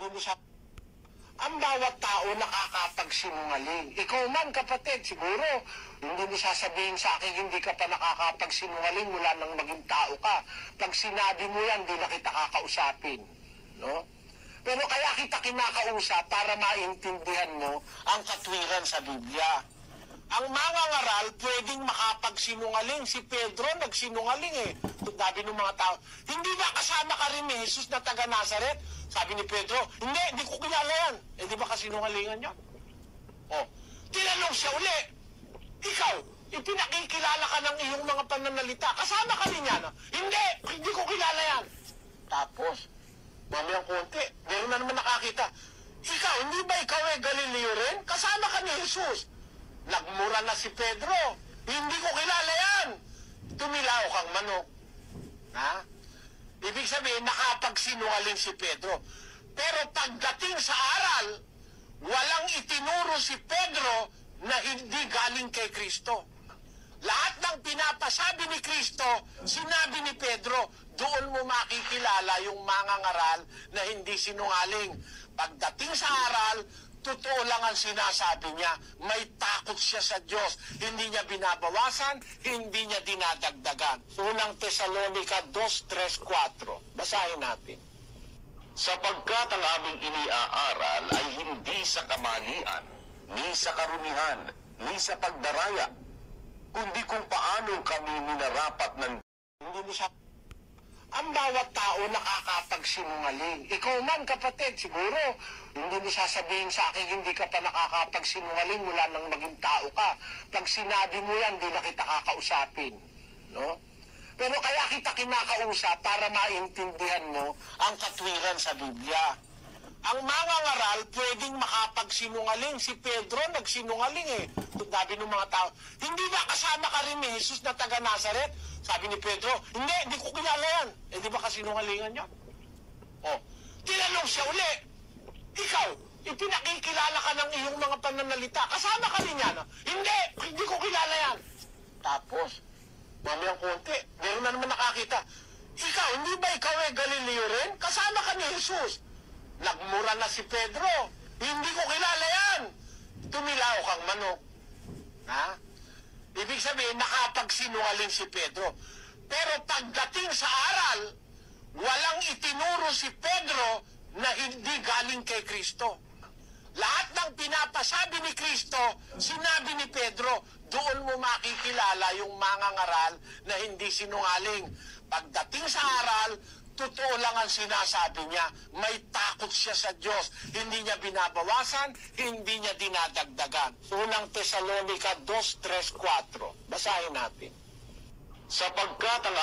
Hindi mo siya... Ang bawat tao nakakapagsinungaling. Ikaw man, kapatid, siguro, hindi mo sasabihin sa akin, hindi ka pa nakakapagsinungaling mula nang maging tao ka. Pag sinabi mo yan, hindi na kita kakausapin. No? Pero kaya kita kinakausap para maintindihan mo ang katwiran sa Biblia. Ang mangangaral, pwedeng makapagsinungaling. Si Pedro, nagsinungaling eh. Sabi ng mga tao, hindi ba kasama ka rin ni Jesus na taga Nazaret? Sabi ni Pedro, hindi ko kilala yan. Eh di ba kasinungalingan niya? Oh, tinanong siya uli, ikaw, ipinakikilala ka ng iyong mga pananalita. Kasama ka rin yan. Hindi ko kilala yan. Tapos, mamayang konti, meron na naman nakakita. Ikaw, hindi ba ikaw Galileo rin? Kasama ka ni Jesus. Nagmura na si Pedro. Hindi ko kilala yan. Tumilaw kang manok. Ha? Ibig sabihin, nakapagsinungaling si Pedro. Pero pagdating sa aral, walang itinuro si Pedro na hindi galing kay Kristo. Lahat ng pinapasabi ni Kristo, sinabi ni Pedro, doon mo makikilala yung mangangaral na hindi sinungaling. Pagdating sa aral, totoo lang ang sinasabi niya. May takot siya sa Diyos. Hindi niya binabawasan, hindi niya dinadagdagan. Unang Tesalonica 2:3-4. Basahin natin. Sapagkat ang aming iniaaral ay hindi sa kamalian, ni sa karunihan, ni sa pagdaraya, kundi kung paano kami minarapat ng... Hindi mo siya... Ang bawat tao nakakapagsinungaling. Ikaw man, kapatid, siguro, hindi mo sasabihin sa akin, hindi ka pa nakakapagsinungaling mula nang maging tao ka. Pag sinabi mo yan, hindi na kita kakausapin. No? Pero kaya kita kinakausap para maintindihan mo ang katwiran sa Biblia. Ang mangangaral, pwedeng makapagsinungaling. Si Pedro, nagsinungaling eh. Sabi ng mga tao, hindi ba kasama ka rin ni Jesus na taga Nazaret? Sabi ni Pedro, hindi ko kilala yan. Eh di ba kasinungalingan niya? Oh, tinanong siya uli, ikaw, ipinakikilala ka ng iyong mga pananalita. Kasama ka rin yan. Hindi ko kilala yan. Tapos, mamayang konti, meron na naman nakakita. Ikaw, hindi ba ikaw Galileo rin? Kasama ka ni Jesus. Nagmura na si Pedro. Hindi ko kilala yan. Tumilaw kang manok. Ha? Ibig sabihin, nakapagsinungaling si Pedro. Pero pagdating sa aral, walang itinuro si Pedro na hindi galing kay Kristo. Lahat ng pinapasabi ni Kristo, sinabi ni Pedro, doon mo makikilala yung mangangaral na hindi sinungaling. Pagdating sa aral, totoo lang ang sinasabi niya. May takot siya sa Diyos. Hindi niya binabawasan, hindi niya dinadagdagan. Unang Tesalonica 2:3-4. Basahin natin. Sapagkat ang